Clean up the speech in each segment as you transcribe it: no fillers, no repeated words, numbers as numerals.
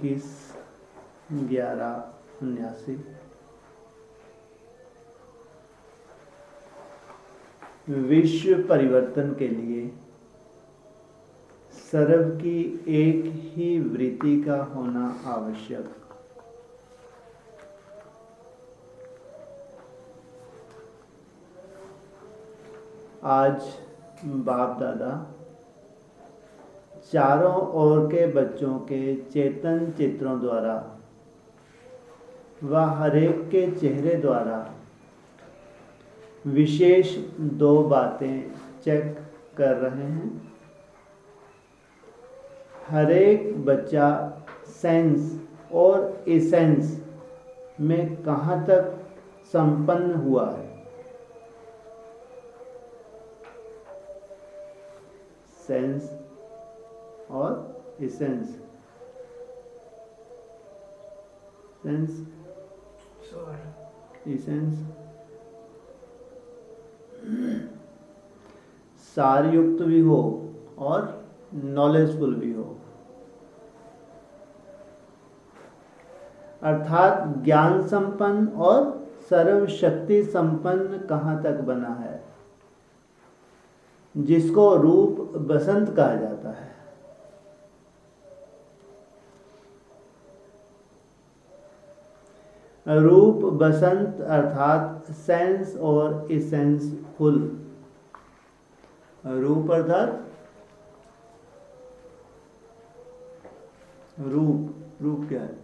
21/11/79। विश्व परिवर्तन के लिए सर्व की एक ही वृत्ति का होना आवश्यक। आज बाप दादा चारों ओर के बच्चों के चेतन चित्रों द्वारा व हरेक के चेहरे द्वारा विशेष 2 बातें चेक कर रहे हैं। हरेक बच्चा सेंस और एसेंस में कहाँ तक संपन्न हुआ है। सेंस और एसेंस। सेंस एसेंस सारयुक्त भी हो और नॉलेजफुल भी हो, अर्थात ज्ञान संपन्न और सर्वशक्ति संपन्न कहाँ तक बना है, जिसको रूप बसंत कहा जाता है। रूप बसंत अर्थात सेंस और एसेंस फुल। रूप अर्थात रूप क्या है,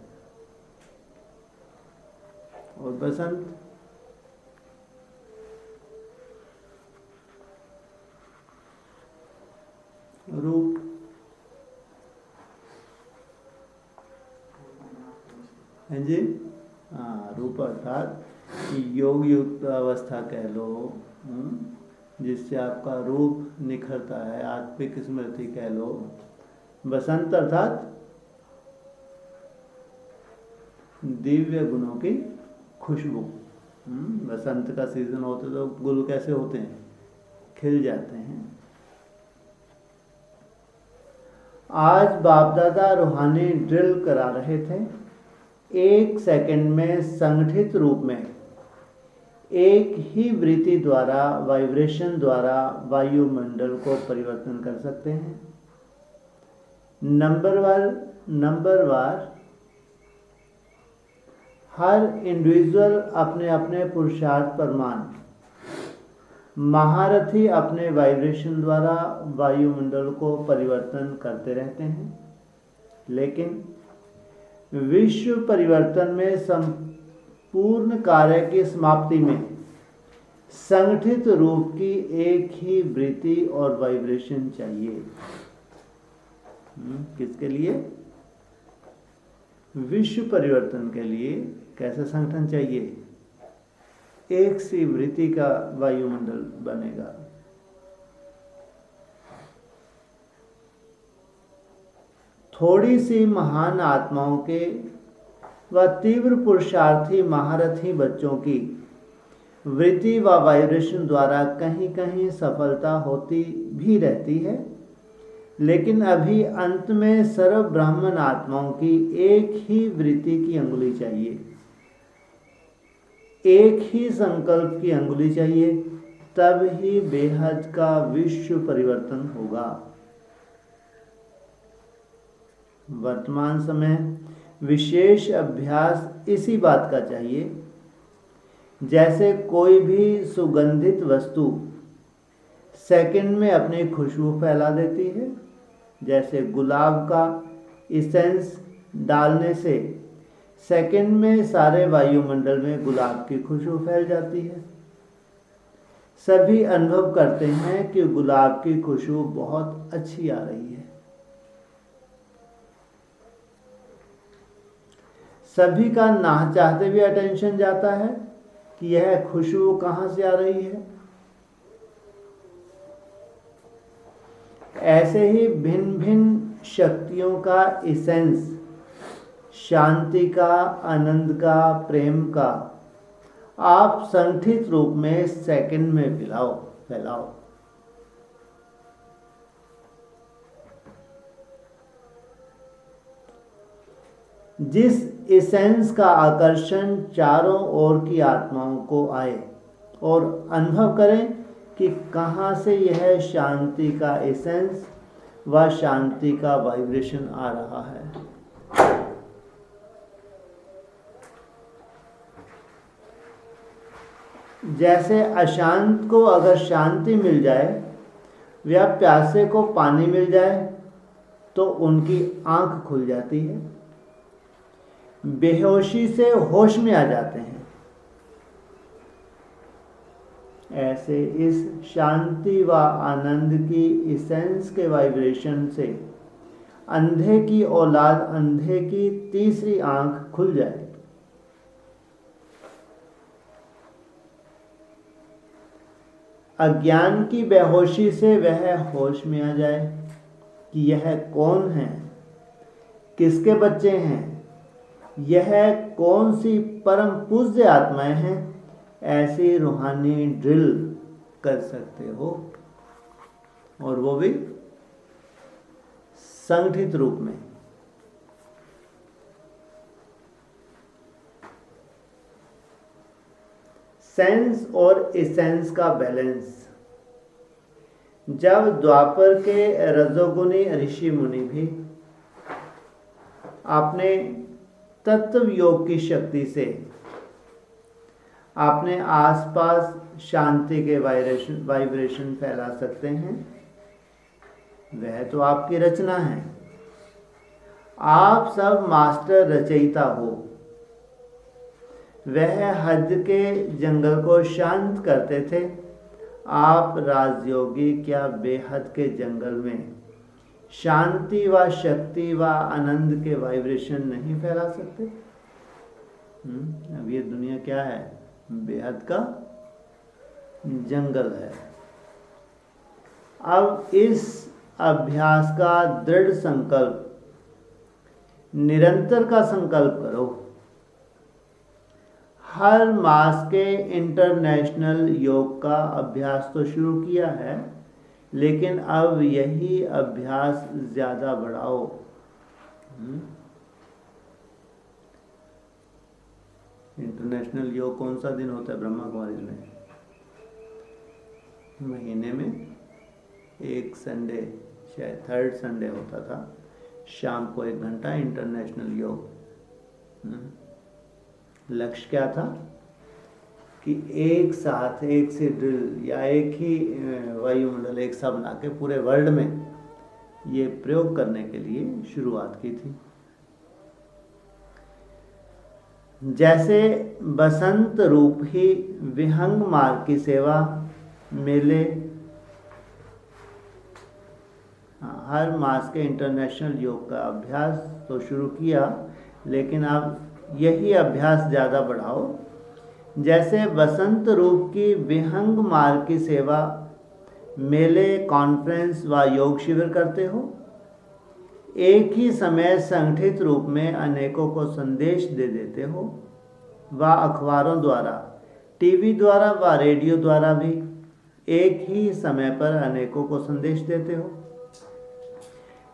और बसंत रूप। हैं जी? हाँ, रूप अर्थात योग युक्त अवस्था कह लो, जिससे आपका रूप निखरता है, आत्मिक स्मृति कह लो। बसंत अर्थात दिव्य गुणों की खुशबू। बसंत का सीजन होते तो गुल कैसे होते हैं, खिल जाते हैं। आज बाप दादा रूहानी ड्रिल करा रहे थे। 1 सेकंड में संगठित रूप में एक ही वृत्ति द्वारा, वाइब्रेशन द्वारा वायुमंडल को परिवर्तन कर सकते हैं। नंबरवार हर इंडिविजुअल अपने अपने पुरुषार्थ परमान महारथी अपने वाइब्रेशन द्वारा वायुमंडल को परिवर्तन करते रहते हैं, लेकिन विश्व परिवर्तन में संपूर्ण कार्य की समाप्ति में संगठित रूप की एक ही वृत्ति और वाइब्रेशन चाहिए। किसके लिए? विश्व परिवर्तन के लिए कैसा संगठन चाहिए? एक सी वृत्ति का वायुमंडल बनेगा। थोड़ी सी महान आत्माओं के व तीव्र पुरुषार्थी महारथी बच्चों की वृत्ति व वाइब्रेशन द्वारा कहीं कहीं सफलता होती भी रहती है, लेकिन अभी अंत में सर्व ब्राह्मण आत्माओं की एक ही वृत्ति की अंगुली चाहिए, एक ही संकल्प की अंगुली चाहिए, तब ही बेहद का विश्व परिवर्तन होगा। वर्तमान समय विशेष अभ्यास इसी बात का चाहिए। जैसे कोई भी सुगंधित वस्तु सेकंड में अपनी खुशबू फैला देती है, जैसे गुलाब का एसेंस डालने से सेकंड में सारे वायुमंडल में गुलाब की खुशबू फैल जाती है। सभी अनुभव करते हैं कि गुलाब की खुशबू बहुत अच्छी आ रही है। सभी का ना चाहते भी अटेंशन जाता है कि यह खुशबू कहाँ से आ रही है। ऐसे ही भिन्न भिन्न शक्तियों का एसेंस, शांति का, आनंद का, प्रेम का आप संगठित रूप में सेकंड में फैलाओ। जिस एसेंस का आकर्षण चारों ओर की आत्माओं को आए और अनुभव करें कि कहाँ से यह शांति का एसेंस व शांति का वाइब्रेशन आ रहा है। जैसे अशांत को अगर शांति मिल जाए या प्यासे को पानी मिल जाए तो उनकी आंख खुल जाती है, बेहोशी से होश में आ जाते हैं। ऐसे इस शांति व आनंद की एसेंस के वाइब्रेशन से अंधे की औलाद, अंधे की तीसरी आंख खुल जाए। अज्ञान की बेहोशी से वह होश में आ जाए कि यह कौन है, किसके बच्चे हैं, यह कौन सी परम पूज्य आत्माएं हैं। ऐसी रूहानी ड्रिल कर सकते हो, और वो भी संगठित रूप में। सेंस और एसेंस का बैलेंस। जब द्वापर के रजोगुणी ऋषि मुनि भी आपने तत्व योग की शक्ति से अपने आसपास शांति के वाइब्रेशन फैला सकते हैं, वह तो आपकी रचना है। आप सब मास्टर रचयिता हो। वह हद के जंगल को शांत करते थे, आप राजयोगी क्या बेहद के जंगल में शांति व शक्ति व आनंद के वाइब्रेशन नहीं फैला सकते? अब ये दुनिया क्या है? बेहद का जंगल है। अब इस अभ्यास का दृढ़ संकल्प, निरंतर का संकल्प करो। हर मास के इंटरनेशनल योग का अभ्यास तो शुरू किया है, लेकिन अब यही अभ्यास ज़्यादा बढ़ाओ। इंटरनेशनल योग कौन सा दिन होता है ब्रह्मा कुमारी में? महीने में एक संडे, शायद थर्ड संडे होता था, शाम को 1 घंटा इंटरनेशनल योग। लक्ष्य क्या था कि एक साथ एक से ड्रिल या एक ही वायुमंडल एक सा बना के पूरे वर्ल्ड में ये प्रयोग करने के लिए शुरुआत की थी। जैसे बसंत रूप ही विहंग मार्ग की सेवा, मेले, हर मास के इंटरनेशनल योग का अभ्यास तो शुरू किया, लेकिन अब यही अभ्यास ज़्यादा बढ़ाओ। जैसे बसंत रूप की विहंग मार्ग की सेवा, मेले, कॉन्फ्रेंस व योग शिविर करते हो, एक ही समय संगठित रूप में अनेकों को संदेश दे देते हो, व अखबारों द्वारा, टीवी द्वारा व रेडियो द्वारा भी एक ही समय पर अनेकों को संदेश देते हो।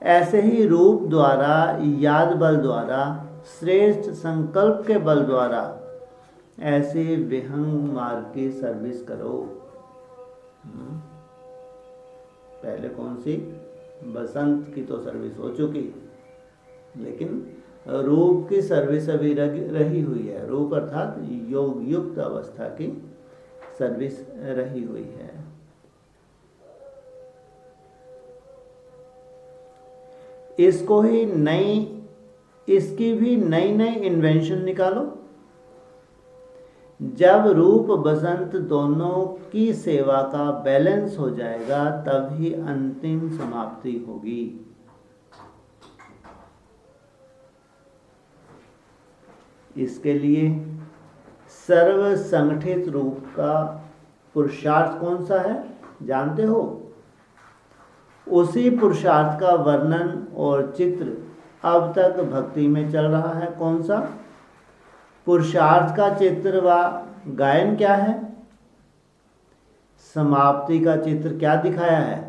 ऐसे ही रूप द्वारा, याद बल द्वारा, श्रेष्ठ संकल्प के बल द्वारा ऐसे विहंग मार्ग की सर्विस करो। पहले कौन सी? बसंत की तो सर्विस हो चुकी, लेकिन रूप की सर्विस अभी रही हुई है। रूप अर्थात योग युक्त अवस्था की सर्विस रही हुई है। इसको ही इसकी भी नई नई इन्वेंशन निकालो। जब रूप बसंत दोनों की सेवा का बैलेंस हो जाएगा, तभी अंतिम समाप्ति होगी। इसके लिए सर्व संगठित रूप का पुरुषार्थ कौन सा है जानते हो? उसी पुरुषार्थ का वर्णन और चित्र अब तक भक्ति में चल रहा है। कौन सा? पुरुषार्थ का चित्र व गायन क्या है? समाप्ति का चित्र क्या दिखाया है?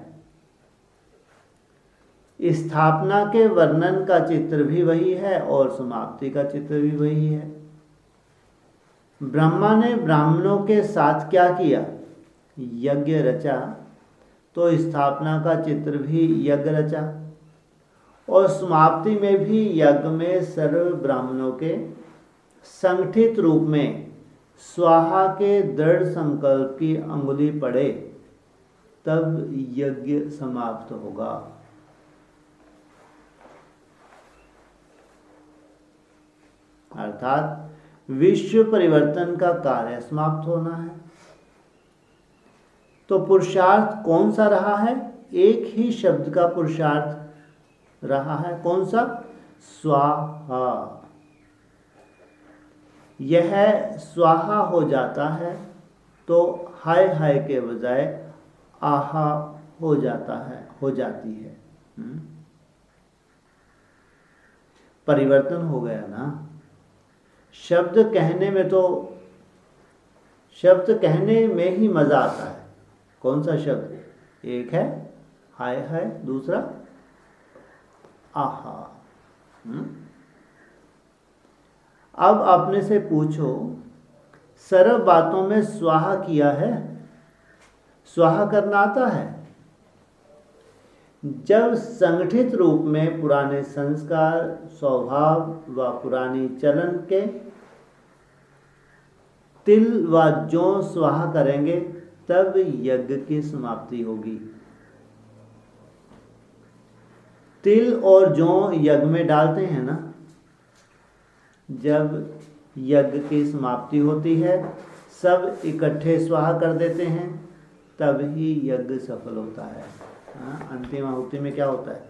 स्थापना के वर्णन का चित्र भी वही है और समाप्ति का चित्र भी वही है। ब्रह्मा ने ब्राह्मणों के साथ क्या किया? यज्ञ रचा, तो स्थापना का चित्र भी यज्ञ रचा और समाप्ति में भी यज्ञ में सर्व ब्राह्मणों के संगठित रूप में स्वाहा के दृढ़ संकल्प की अंगुली पड़े, तब यज्ञ समाप्त होगा। अर्थात विश्व परिवर्तन का कार्य समाप्त होना है। तो पुरुषार्थ कौन सा रहा है? एक ही शब्द का पुरुषार्थ रहा है। कौन सा? स्वाहा। यह स्वाहा हो जाता है तो हाय हाय के बजाय आहा हो जाता है, हो जाती है। परिवर्तन हो गया ना। शब्द कहने में ही मजा आता है। कौन सा शब्द? एक है हाय हाय, दूसरा आहा। अब अपने से पूछो, सर्व बातों में स्वाहा किया है? स्वाहा करना आता है? जब संगठित रूप में पुराने संस्कार, स्वभाव व पुरानी चलन के तिल व जौ स्वाहा करेंगे, तब यज्ञ की समाप्ति होगी। तिल और जौ यज्ञ में डालते हैं ना। जब यज्ञ की समाप्ति होती है, सब इकट्ठे स्वाहा कर देते हैं, तब ही यज्ञ सफल होता है। अंतिम आहुति में क्या होता है?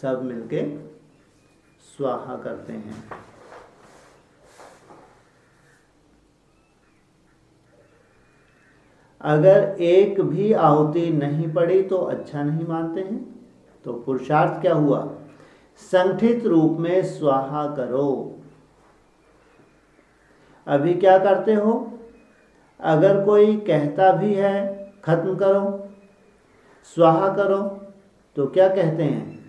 सब मिलके स्वाहा करते हैं। अगर एक भी आहुति नहीं पड़ी तो अच्छा नहीं मानते हैं। तो पुरुषार्थ क्या हुआ? संगठित रूप में स्वाहा करो। अभी क्या करते हो? अगर कोई कहता भी है खत्म करो, स्वाहा करो, तो क्या कहते हैं?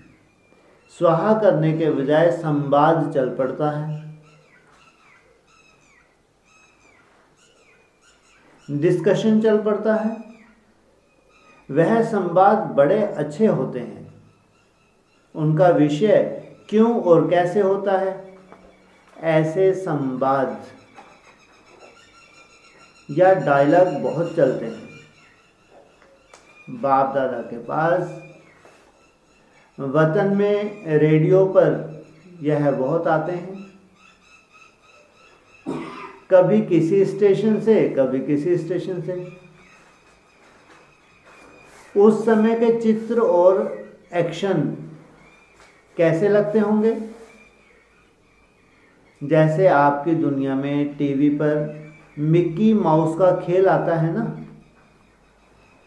स्वाहा करने के बजाय संवाद चल पड़ता है, डिस्कशन चल पड़ता है। वह संवाद बड़े अच्छे होते हैं। उनका विषय क्यों और कैसे होता है? ऐसे संवाद या डायलॉग बहुत चलते हैं। बाप दादा के पास वतन में रेडियो पर यह बहुत आते हैं। कभी किसी स्टेशन से, कभी किसी स्टेशन से। उस समय के चित्र और एक्शन कैसे लगते होंगे? जैसे आपकी दुनिया में टीवी पर मिक्की माउस का खेल आता है ना,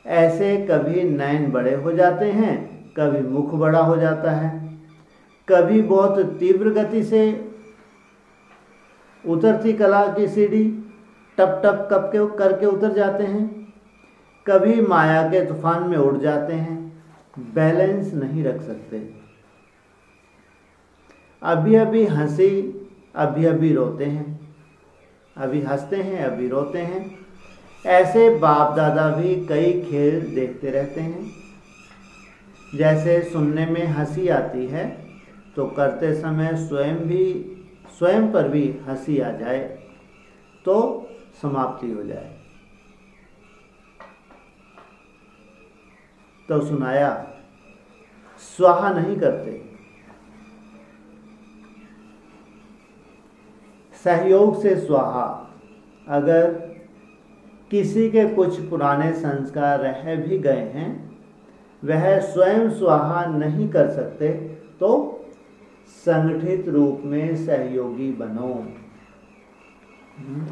ऐसे कभी नैन बड़े हो जाते हैं, कभी मुख बड़ा हो जाता है, कभी बहुत तीव्र गति से उतरती कला की सीढ़ी टप टप कप के करके उतर जाते हैं, कभी माया के तूफान में उड़ जाते हैं, बैलेंस नहीं रख सकते। अभी अभी हंसी, अभी अभी रोते हैं, अभी हंसते हैं, अभी रोते हैं। ऐसे बाप दादा भी कई खेल देखते रहते हैं। जैसे सुनने में हंसी आती है तो करते समय स्वयं पर भी हंसी आ जाए तो समाप्ति हो जाए। तो सुनाया, स्वाहा नहीं करते। सहयोग से स्वाहा। अगर किसी के कुछ पुराने संस्कार रह भी गए हैं, वह स्वयं स्वाहा नहीं कर सकते, तो संगठित रूप में सहयोगी बनो।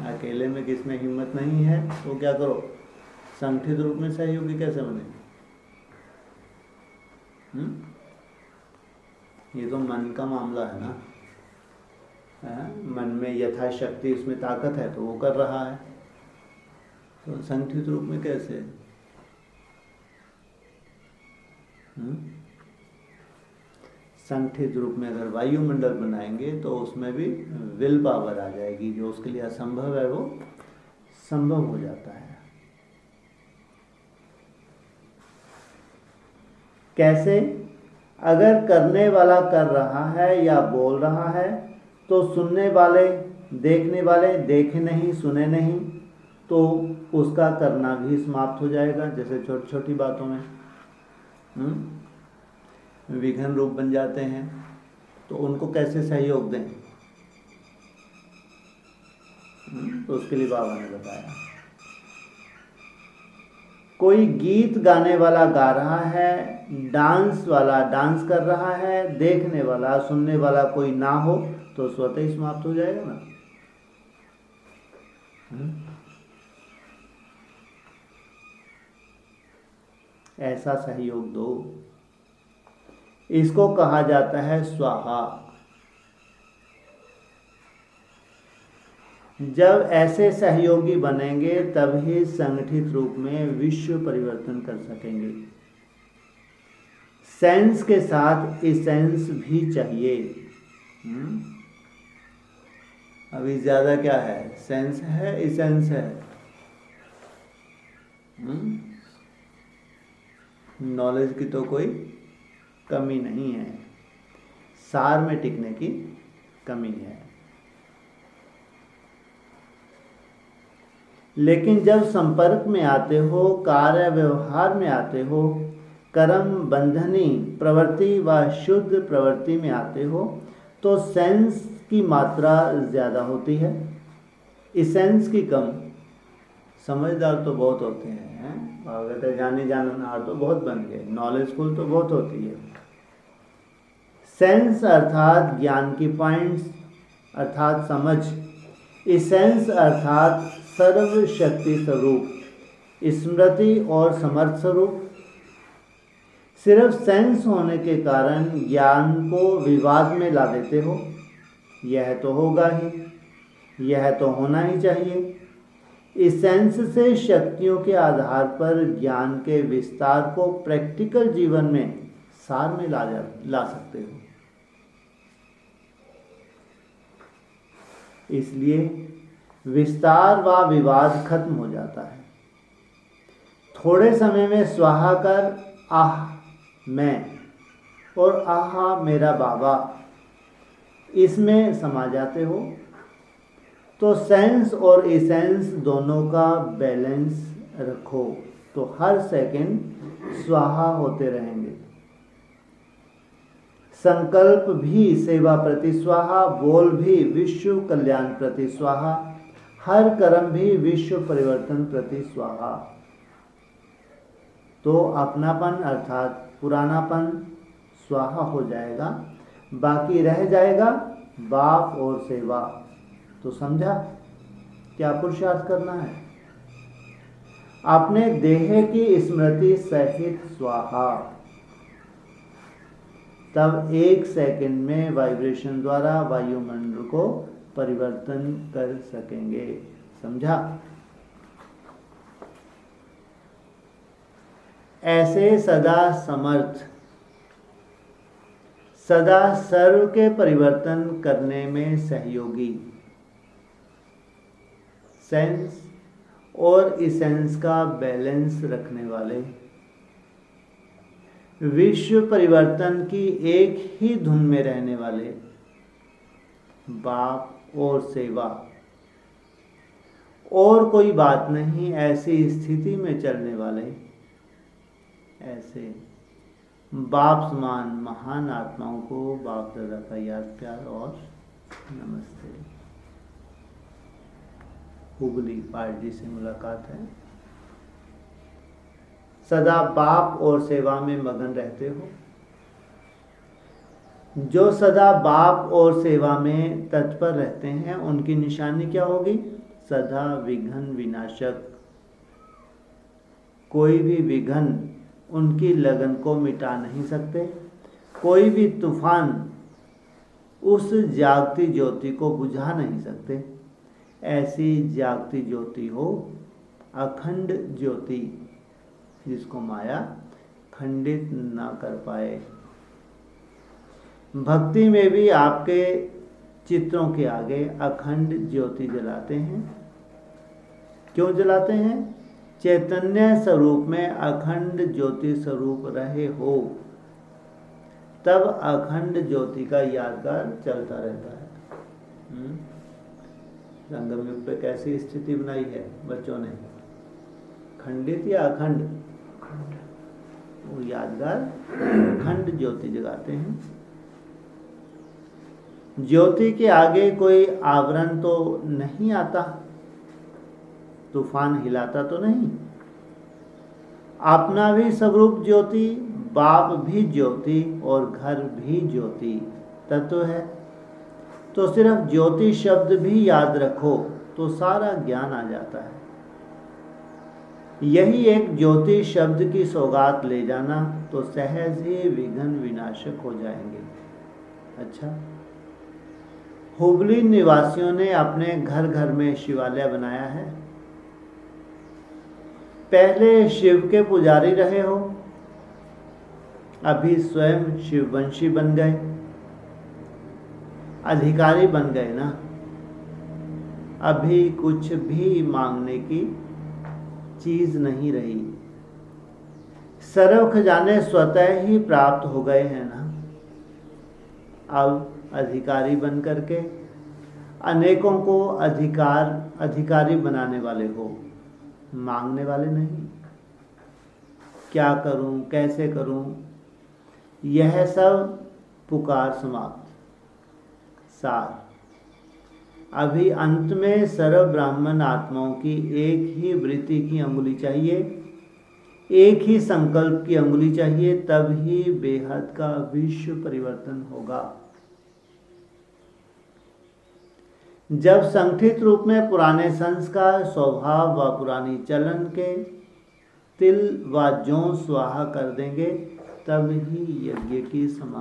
अकेले में किसमें हिम्मत नहीं है तो क्या करो? संगठित रूप में सहयोगी कैसे बने? ये तो मन का मामला है ना। मन में यथाशक्ति उसमें ताकत है तो वो कर रहा है, तो संगठित रूप में कैसे? संगठित रूप में अगर वायुमंडल बनाएंगे तो उसमें भी विल पावर आ जाएगी, जो उसके लिए असंभव है वो संभव हो जाता है। कैसे? अगर करने वाला कर रहा है या बोल रहा है तो सुनने वाले, देखने वाले देखे नहीं, सुने नहीं, तो उसका करना भी समाप्त हो जाएगा। जैसे छोटी छोटी बातों में विघ्न रूप बन जाते हैं, तो उनको कैसे सहयोग दें, तो उसके लिए बाबा ने बताया। कोई गीत गाने वाला गा रहा है, डांस वाला डांस कर रहा है, देखने वाला सुनने वाला कोई ना हो तो स्वतः ही समाप्त हो जाएगा ना। ऐसा सहयोग दो, इसको कहा जाता है स्वाहा। जब ऐसे सहयोगी बनेंगे तभी संगठित रूप में विश्व परिवर्तन कर सकेंगे। सेंस के साथ इसेंस भी चाहिए। अभी ज्यादा क्या है, सेंस है, इसेंस है। नॉलेज की तो कोई कमी नहीं है, सार में टिकने की कमी है। लेकिन जब संपर्क में आते हो, कार्य व्यवहार में आते हो, कर्म बंधनी प्रवृत्ति व शुद्ध प्रवृत्ति में आते हो, तो सेंस की मात्रा ज़्यादा होती है, इसेंस की कम। समझदार तो बहुत होते हैं, अगर जाने जाननार तो बहुत बन गए, नॉलेजफुल तो बहुत होती है। सेंस अर्थात ज्ञान की पॉइंट्स अर्थात समझ, इसेंस अर्थात सर्वशक्ति स्वरूप, स्मृति और समर्थ स्वरूप। सिर्फ सेंस होने के कारण ज्ञान को विवाद में ला देते हो, यह तो होगा ही, यह तो होना ही चाहिए। इस सेंस से शक्तियों के आधार पर ज्ञान के विस्तार को प्रैक्टिकल जीवन में सार में ला सकते हो। इसलिए विस्तार व विवाद खत्म हो जाता है। थोड़े समय में स्वाहा कर आह मैं और आहा मेरा बाबा, इसमें समा जाते हो, तो सेंस और इसेंस दोनों का बैलेंस रखो, तो हर सेकंड स्वाहा होते रहेंगे। संकल्प भी सेवा प्रति स्वाहा, बोल भी विश्व कल्याण प्रति स्वाहा, हर कर्म भी विश्व परिवर्तन प्रति स्वाहा। तो अपनापन अर्थात पुरानापन स्वाहा हो जाएगा, बाकी रह जाएगा बाप और सेवा। तो समझा क्या पुरुषार्थ करना है? अपने देह की स्मृति सहित स्वाहा, तब 1 सेकंड में वाइब्रेशन द्वारा वायुमंडल को परिवर्तन कर सकेंगे। समझा? ऐसे सदा समर्थ, सदा सर्व के परिवर्तन करने में सहयोगी, सेंस और इसेंस का बैलेंस रखने वाले, विश्व परिवर्तन की एक ही धुन में रहने वाले, बाप और सेवा, और कोई बात नहीं, ऐसी स्थिति में चलने वाले, ऐसे बाप समान महान आत्माओं को बाप दादा का याद प्यार और नमस्ते। हुगली पार्टी से मुलाकात है। सदा बाप और सेवा में मगन रहते हो। जो सदा बाप और सेवा में तत्पर रहते हैं उनकी निशानी क्या होगी? सदा विघ्न विनाशक। कोई भी विघ्न उनकी लगन को मिटा नहीं सकते, कोई भी तूफान उस जागती ज्योति को बुझा नहीं सकते। ऐसी जागती ज्योति हो, अखंड ज्योति, जिसको माया खंडित ना कर पाए। भक्ति में भी आपके चित्रों के आगे अखंड ज्योति जलाते हैं। क्यों जलाते हैं? चैतन्य स्वरूप में अखंड ज्योति स्वरूप रहे हो, तब अखंड ज्योति का यादगार चलता रहता है। संगम युग पे कैसी स्थिति बनाई है बच्चों ने? खंडित या अखंड? वो यादगार अखंड ज्योति जगाते हैं। ज्योति के आगे कोई आवरण तो नहीं आता, तूफान हिलाता तो नहीं। अपना भी स्वरूप ज्योति, बाप भी ज्योति और घर भी ज्योति तत्व है। तो सिर्फ ज्योति शब्द भी याद रखो तो सारा ज्ञान आ जाता है। यही एक ज्योति शब्द की सौगात ले जाना तो सहज ही विघ्न विनाशक हो जाएंगे। अच्छा, हुबली निवासियों ने अपने घर घर में शिवालय बनाया है। पहले शिव के पुजारी रहे हो, अभी स्वयं शिववंशी बन गए, अधिकारी बन गए ना। अभी कुछ भी मांगने की चीज नहीं रही, सर्व खजाने स्वतः ही प्राप्त हो गए हैं ना। अब अधिकारी बन करके अनेकों को अधिकारी बनाने वाले हो, मांगने वाले नहीं। क्या करूं, कैसे करूं, यह सब पुकार समाप्त। सार अभी अंत में सर्व ब्राह्मण आत्माओं की एक ही वृत्ति की अंगुली चाहिए, एक ही संकल्प की अंगुली चाहिए, तब ही बेहद का विश्व परिवर्तन होगा। जब संगठित रूप में पुराने संस्कार, स्वभाव व पुरानी चलन के तिल व जों स्वाहा कर देंगे, तब ही यज्ञ की समाप्ति